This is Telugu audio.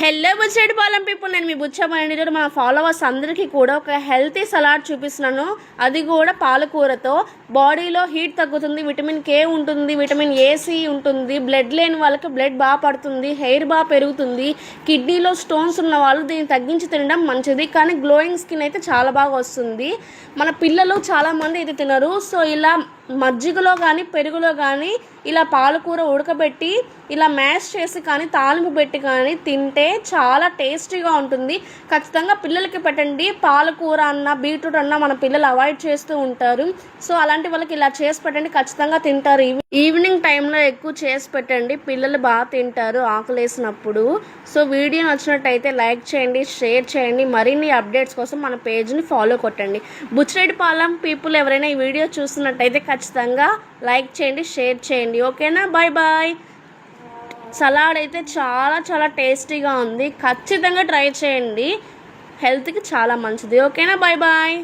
హెల్లో బుచ్చేటి పాలెం పీపుల్, నేను మీ బుచ్చమని మన ఫాలోవర్స్ అందరికీ కూడా ఒక హెల్తీ సలాడ్ చూపిస్తున్నాను. అది కూడా పాలకూరతో. బాడీలో హీట్ తగ్గుతుంది, విటమిన్ కే ఉంటుంది, విటమిన్ ఏసి ఉంటుంది, బ్లడ్ లేని వాళ్ళకి బ్లడ్ బాగా పడుతుంది, హెయిర్ బాగా పెరుగుతుంది. కిడ్నీలో స్టోన్స్ ఉన్న వాళ్ళు దీన్ని తగ్గించి తినడం మంచిది, కానీ గ్లోయింగ్ స్కిన్ అయితే చాలా బాగా వస్తుంది. మన పిల్లలు చాలామంది ఇది తినరు. సో ఇలా మజ్జిగలో కానీ పెరుగులో కానీ ఇలా పాలకూర ఉడకబెట్టి ఇలా మ్యాష్ చేసి కానీ తాలింపు పెట్టి కానీ తింటే చాలా టేస్టీగా ఉంటుంది. ఖచ్చితంగా పిల్లలకి పెట్టండి. పాలకూర అన్న బీట్రూట్ అన్న మన పిల్లలు అవాయిడ్ చేస్తూ ఉంటారు. సో అలాంటి వాళ్ళకి ఇలా చేసి పెట్టండి, ఖచ్చితంగా తింటారు. ఈవినింగ్ టైంలో ఎక్కువ చేసి పెట్టండి, పిల్లలు బాగా తింటారు ఆకలేసినప్పుడు. సో వీడియో నచ్చినట్టయితే లైక్ చేయండి, షేర్ చేయండి. మరిన్ని అప్డేట్స్ కోసం మన పేజ్ని ఫాలో కొట్టండి. బుచ్చిరెడ్డిపాలెం పీపుల్ ఎవరైనా ఈ వీడియో చూస్తున్నట్టయితే ఖచ్చితంగా లైక్ చేయండి, షేర్ చేయండి. ఓకేనా? Bye bye. సలాడ్ అయితే చాలా చాలా టేస్టీగా ఉంది, ఖచ్చితంగా ట్రై చేయండి, హెల్త్కి చాలా మంచిది. ఓకేనా? Bye bye.